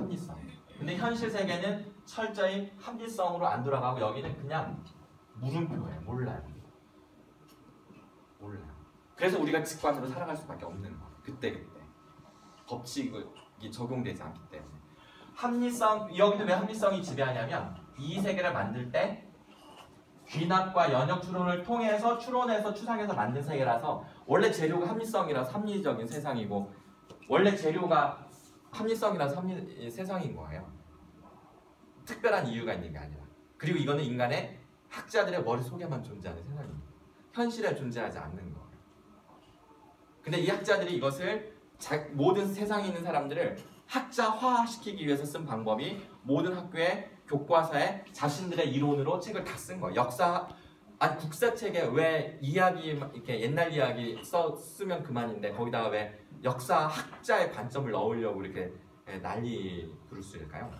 합리성. 근데 현실 세계는 철저히 합리성으로 안 돌아가고 여기는 그냥 물음표예요. 몰라요. 그래서 우리가 직관으로 살아갈 수밖에 없는 거예요. 그때 법칙이 적용되지 않기 때문에. 합리성, 여기는 왜 합리성이 지배하냐면 이 세계를 만들 때 귀납과 연역 추론을 통해서 추론해서 추상해서 만든 세계라서 원래 재료가 합리성이라서 합리적인 세상이고 원래 재료가 합리성이라서 세상인 거예요. 특별한 이유가 있는 게 아니라. 그리고 이거는 인간의 학자들의 머릿속에만 존재하는 세상입니다. 현실에 존재하지 않는 거예요. 근데 이 학자들이 이것을 모든 세상에 있는 사람들을 학자화시키기 위해서 쓴 방법이 모든 학교의 교과서에 자신들의 이론으로 책을 다 쓴 거예요. 국사책에 왜 이야기 이렇게 옛날 이야기 쓰면 그만인데 거기다가 왜 역사 학자의 관점을 넣으려고 이렇게 난리 부를 수 있을까요?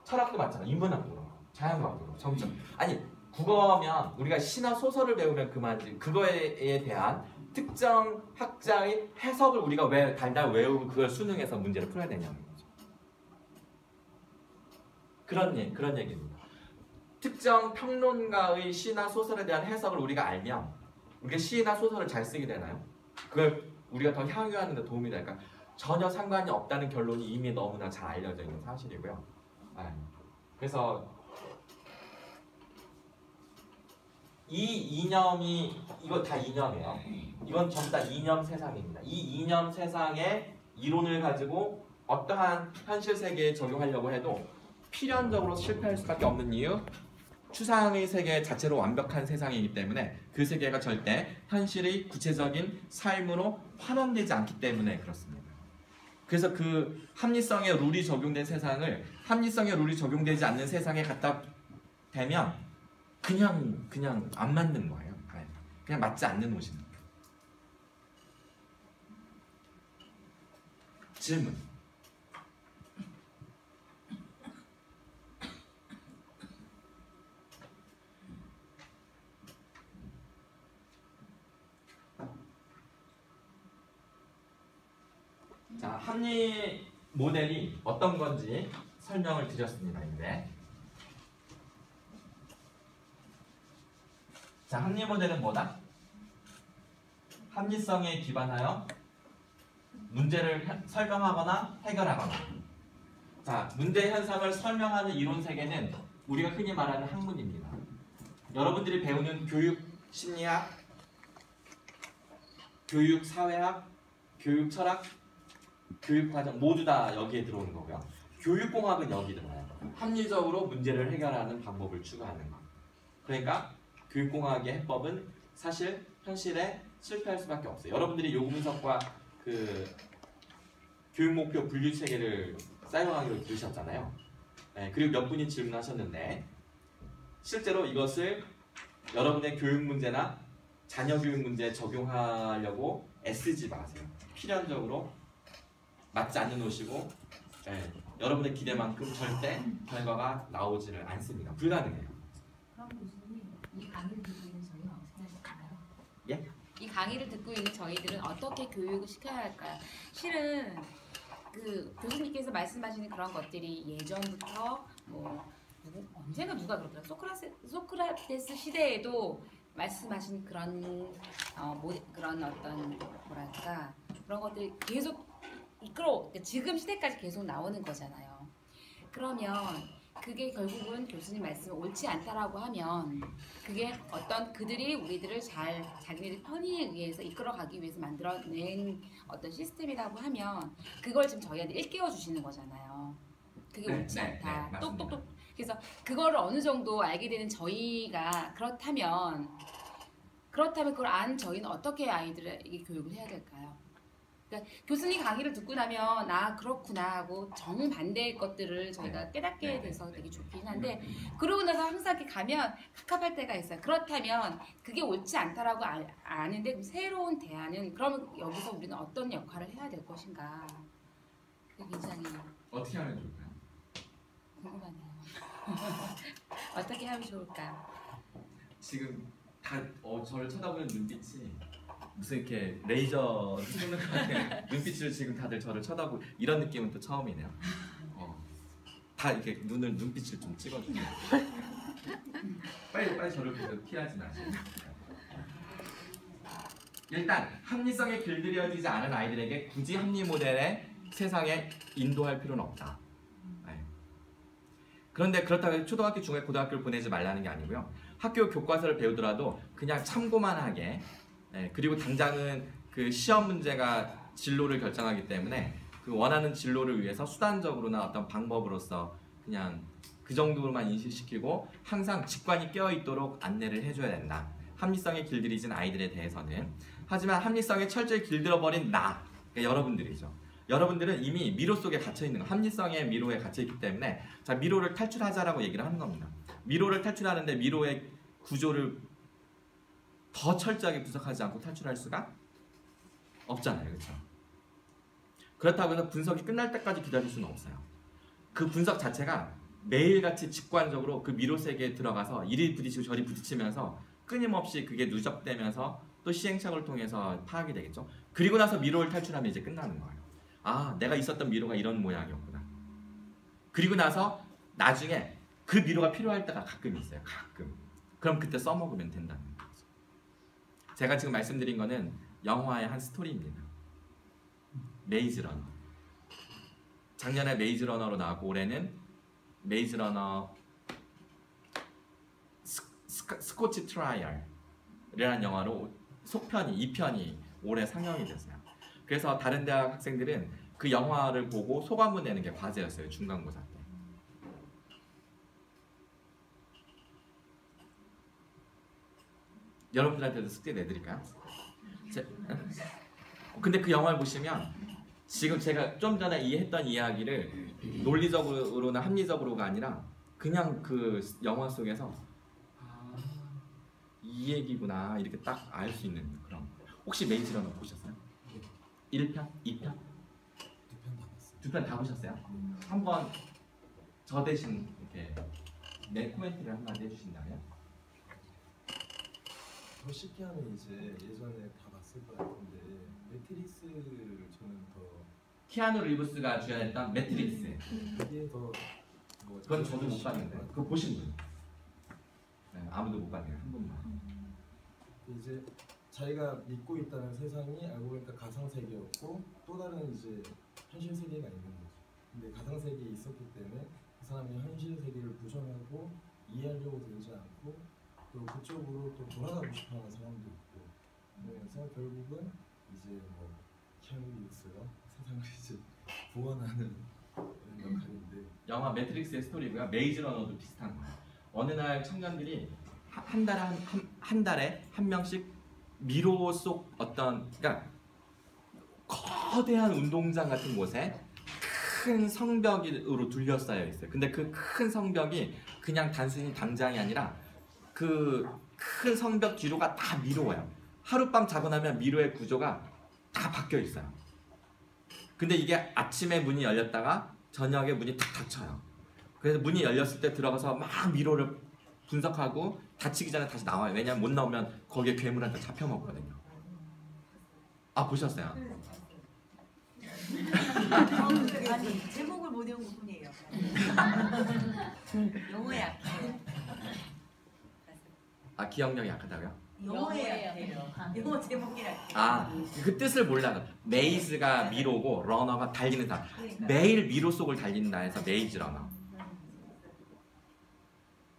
철학도 많잖아. 인문학도 자연과학도 점점. 아니 국어면 우리가 시나 소설을 배우면 그만이지 그거에 대한 특정 학자의 해석을 우리가 왜 달달 외우고 그걸 수능해서 문제를 풀어야 되냐는 거죠. 그런 얘기입니다. 특정 평론가의 시나 소설에 대한 해석을 우리가 알면 우리가 시나 소설을 잘 쓰게 되나요? 그걸 우리가 더 향유하는 데 도움이 될까? 전혀 상관이 없다는 결론이 이미 너무나 잘 알려져 있는 사실이고요. 그래서 이 이념이 이거 다 이념이에요. 이건 전부 다 이념 세상입니다. 이 이념 세상의 이론을 가지고 어떠한 현실 세계에 적용하려고 해도 필연적으로 실패할 수밖에 없는 이유, 추상의 세계 자체로 완벽한 세상이기 때문에 그 세계가 절대 현실의 구체적인 삶으로 환원되지 않기 때문에 그렇습니다. 그래서 그 합리성의 룰이 적용된 세상을 합리성의 룰이 적용되지 않는 세상에 갖다 대면 그냥 안 맞는 거예요. 그냥 맞지 않는 옷입니다. 질문. 자, 합리 모델이 어떤 건지 설명을 드렸습니다. 자, 합리 모델은 뭐다? 합리성에 기반하여 문제를 설명하거나 해결하거나. 자, 문제 현상을 설명하는 이론 세계는 우리가 흔히 말하는 학문입니다. 여러분들이 배우는 교육 심리학, 교육 사회학, 교육 철학, 교육 과정 모두 다 여기에 들어오는 거고요. 교육공학은 여기 들어와요. 합리적으로 문제를 해결하는 방법을 추구하는 거. 그러니까 교육공학의 해법은 사실 현실에 실패할 수밖에 없어요. 여러분들이 요구분석과 그 교육목표 분류체계를 사용하기로 들으셨잖아요. 그리고 몇 분이 질문하셨는데 실제로 이것을 여러분의 교육 문제나 자녀 교육 문제에 적용하려고 애쓰지 마세요. 필연적으로 맞지 않는 옷이고 여러분의 기대만큼 절대 결과가 나오지를 않습니다. 불가능해요. 그럼 교수님, 이 강의를 듣고 있는 저희는 어떻게 하실까요? 예? 이 강의를 듣고 있는 저희들은 어떻게 교육을 시켜야 할까요? 실은 그 교수님께서 말씀하시는 그런 것들이 예전부터 언제나 누가 그러더라. 소크라테스 시대에도 말씀하신 그런 그런 어떤 뭐랄까 그런 것들이 계속 지금 시대까지 계속 나오는 거잖아요. 그러면 그게 결국은 교수님 말씀 옳지 않다라고 하면 그게 어떤 그들이 우리들을 잘 자기네들 편의에 의해서 이끌어가기 위해서 만들어낸 어떤 시스템이라고 하면 그걸 지금 저희한테 일깨워 주시는 거잖아요. 그게 옳지 않다. 똑똑똑. 그래서 그거를 어느 정도 알게 되는 저희가 그렇다면 그걸 안 저희는 어떻게 아이들에게 교육을 해야 될까요? 그러니까 교수님 강의를 듣고 나면 그렇구나 하고 정반대의 것들을 저희가 깨닫게 돼서 되게 좋긴 한데 그러고 나서 항상 이렇게 가면 갑갑할 때가 있어요. 그렇다면 그게 옳지 않다라고 아는데 그럼 새로운 대안은 그러면 여기서 우리는 어떤 역할을 해야 될 것인가 그게 굉장히 어떻게 하면 좋을까요? 궁금하네요. 어떻게 하면 좋을까? 지금 다 저를 쳐다보는 눈빛이 무슨 이렇게 레이저 쏘는 것 같은 눈빛으로 지금 다들 저를 쳐다보고 이런 느낌은 또 처음이네요. 다 이렇게 눈빛을 좀 찍어주세요. 빨리 저를 계속 피하지 마세요. 일단 합리성에 길들여지지 않은 아이들에게 굳이 합리 모델의 세상에 인도할 필요는 없다. 네. 그런데 그렇다고 해서 초등학교, 중학교, 고등학교를 보내지 말라는 게 아니고요. 학교 교과서를 배우더라도 그냥 참고만 하게. 네. 그리고 당장은 그 시험 문제가 진로를 결정하기 때문에 그 원하는 진로를 위해서 수단적으로나 어떤 방법으로서 그냥 그 정도로만 인식시키고 항상 직관이 깨어있도록 안내를 해줘야 된다. 합리성에 길들이진 아이들에 대해서는. 하지만 합리성에 철저히 길들어버린 나, 그러니까 여러분들이죠. 여러분들은 이미 미로 속에 갇혀있는 거, 합리성의 미로에 갇혀있기 때문에 자, 미로를 탈출하자라고 얘기를 하는 겁니다. 미로를 탈출하는데 미로의 구조를 더 철저하게 분석하지 않고 탈출할 수가 없잖아요. 그렇죠? 그렇다고 해서 분석이 끝날 때까지 기다릴 수는 없어요. 그 분석 자체가 매일같이 직관적으로 그 미로 세계에 들어가서 이리 부딪히고 저리 부딪히면서 끊임없이 그게 누적되면서 또 시행착오를 통해서 파악이 되겠죠. 그리고 나서 미로를 탈출하면 이제 끝나는 거예요. 아, 내가 있었던 미로가 이런 모양이었구나. 그리고 나서 나중에 그 미로가 필요할 때가 가끔 있어요. 가끔. 그럼 그때 써먹으면 된다는 거죠. 제가 지금 말씀드린 거는 영화의 한 스토리입니다. 메이즈 러너. 작년에 메이즈 러너로 나왔고 올해는 메이즈 러너 스코치 트라이얼이라는 영화로 속편이 2편이 올해 상영이 됐어요. 그래서 다른 대학 학생들은 그 영화를 보고 소감문 내는 게 과제였어요. 중간고사 때. 여러분들한테도 숙제 내드릴까요? 근데 그 영화를 보시면 지금 제가 좀 전에 했던 이야기를 논리적으로나 합리적으로가 아니라 그냥 그 영화 속에서 이 얘기구나 이렇게 딱 알 수 있는 그런. 혹시 메이즈 러너 보셨어요? 1편? 2편? 2편 다 보셨어요? 한번 저 대신 이렇게 내 코멘트를 한마디 해주신다면? 더 쉽게 하면 이제 예전에 다 봤을 것 같은데 매트릭스를 저는 더 키아누 리브스가 주연했던 매트릭스. 이게 더 뭐 그건 저도 못 봤는데 그거 보신 분? 네, 아무도 못 봤네요. 한 분만. 이제 자기가 믿고 있다는 세상이 알고 보니까 가상 세계였고 또 다른 이제 현실 세계가 있는 거죠. 근데 가상 세계에 있었기 때문에 그 사람이 현실 세계를 부정하고 이해하려고 들지 않고 또 그쪽으로 또 돌아가고 싶어하는 사람도 있고 그래서 결국은 이제 뭐 키아누 리브스가 세상을 이제 구원하는 그런 역할인데 영화 매트릭스의 스토리고요. 메이즈 러너도 비슷한 거예요. 어느 날 청년들이 한 달에 한 명씩 미로 속 어떤 그러니까 거대한 운동장 같은 곳에 큰 성벽으로 둘러싸여 있어요. 근데 그 큰 성벽이 그냥 단순히 당장이 아니라 그 큰 성벽 뒤로가 다 미로예요. 하룻밤 자고 나면 미로의 구조가 다 바뀌어 있어요. 근데 이게 아침에 문이 열렸다가 저녁에 문이 탁 닫혀요. 그래서 문이 열렸을 때 들어가서 막 미로를 분석하고 닫히기 전에 다시 나와요. 왜냐면 못 나오면 거기에 괴물한테 잡혀먹거든요. 아, 보셨어요? 아니 제목을 못 외운 것뿐이에요. 영어에 약해요. 아, 기억력이 약하다고요? 영어에 약해요. 영어 제목이 약해요. 아, 그 뜻을 몰라요. 메이즈가 미로고 러너가 달리는 사람. 그러니까. 매일 미로 속을 달린다 해서 메이즈 러너.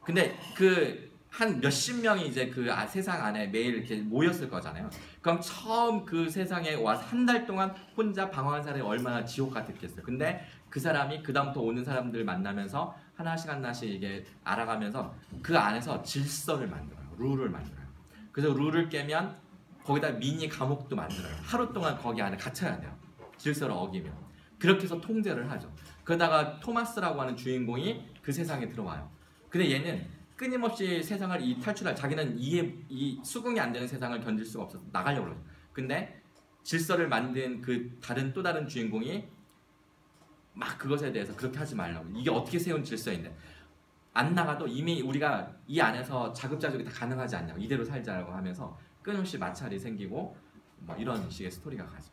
근데 그 한 몇십 명이 이제 그 세상 안에 매일 이렇게 모였을 거잖아요. 그럼 처음 그 세상에 와서 한 달 동안 혼자 방황한 사람이 얼마나 지옥 같았겠어요. 근데 그 사람이 그 다음부터 오는 사람들 만나면서 하나씩 이게 알아가면서 그 안에서 질서를 만들어요. 룰을 만들어요. 그래서 룰을 깨면 거기다 미니 감옥도 만들어요. 하루 동안 거기 안에 갇혀야 돼요. 질서를 어기면. 그렇게 해서 통제를 하죠. 그러다가 토마스라고 하는 주인공이 그 세상에 들어와요. 근데 얘는 끊임없이 세상을 탈출할 자기는 이 수긍이 안 되는 세상을 견딜 수가 없어서 나가려고 그러죠. 근데 질서를 만든 그 또 다른 주인공이 막 그것에 대해서 그렇게 하지 말라고. 이게 어떻게 세운 질서인데 안 나가도 이미 우리가 이 안에서 자급자족이 다 가능하지 않냐고 이대로 살자라고 하면서 끊임없이 마찰이 생기고 뭐 이런 식의 스토리가 가죠.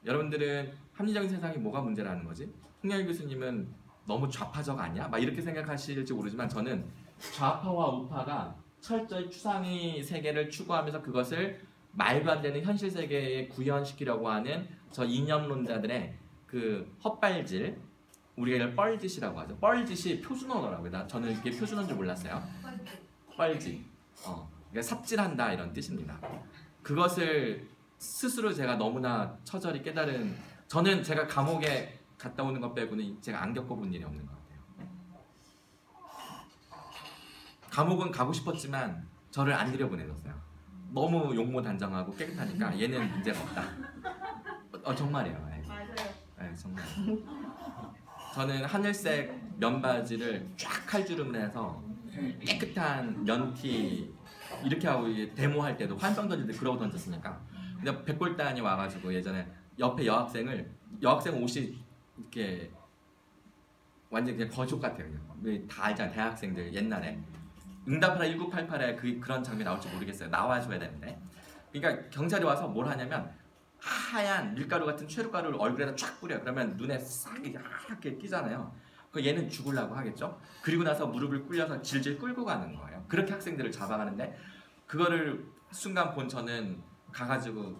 여러분들은 합리적인 세상이 뭐가 문제라는 거지? 홍영일 교수님은 너무 좌파적 아니야? 막 이렇게 생각하실지 모르지만 저는 좌파와 우파가 철저히 추상의 세계를 추구하면서 그것을 말도 안 되는 현실 세계에 구현시키려고 하는 저 이념론자들의 그 헛발질, 우리가 이걸 뻘짓이라고 하죠. 뻘짓이 표준어더라고요. 저는 이게 표준어인 줄 몰랐어요. 뻘짓. 그러니까 삽질한다 이런 뜻입니다. 그것을 스스로 제가 너무나 처절히 깨달은, 저는 제가 감옥에 갔다 오는 것 빼고는 제가 안 겪어본 일이 없는 것 같아요. 감옥은 가고 싶었지만 저를 안 들여보내줬어요. 너무 용모단정하고 깨끗하니까 얘는 문제가 없다. 정말이에요. 네, 정말. 저는 하늘색 면바지를 쫙 칼주름 내서 깨끗한 면티 이렇게 하고 데모할 때도 환병 던질 때 그러고 던졌으니까. 근데 백골단이 와가지고 예전에 옆에 여학생 옷이 이렇게 완전 그냥 거족 같아요. 그냥. 다 알잖아요. 대학생들 옛날에 응답하라 1988에 그런 장면이 나올지 모르겠어요. 나와줘야 되는데. 그러니까 경찰이 와서 뭘 하냐면 하얀 밀가루 같은 최루가루를 얼굴에다 쫙 뿌려요. 그러면 눈에 싹 이렇게 끼잖아요. 그 얘는 죽으려고 하겠죠. 그리고 나서 무릎을 꿇려서 질질 끌고 가는 거예요. 그렇게 학생들을 잡아가는데 그거를 순간 본 저는 가가지고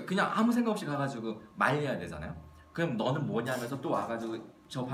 그냥 아무 생각 없이 가가지고 말려야 되잖아요. 그럼 너는 뭐냐 하면서 또 와가지고 저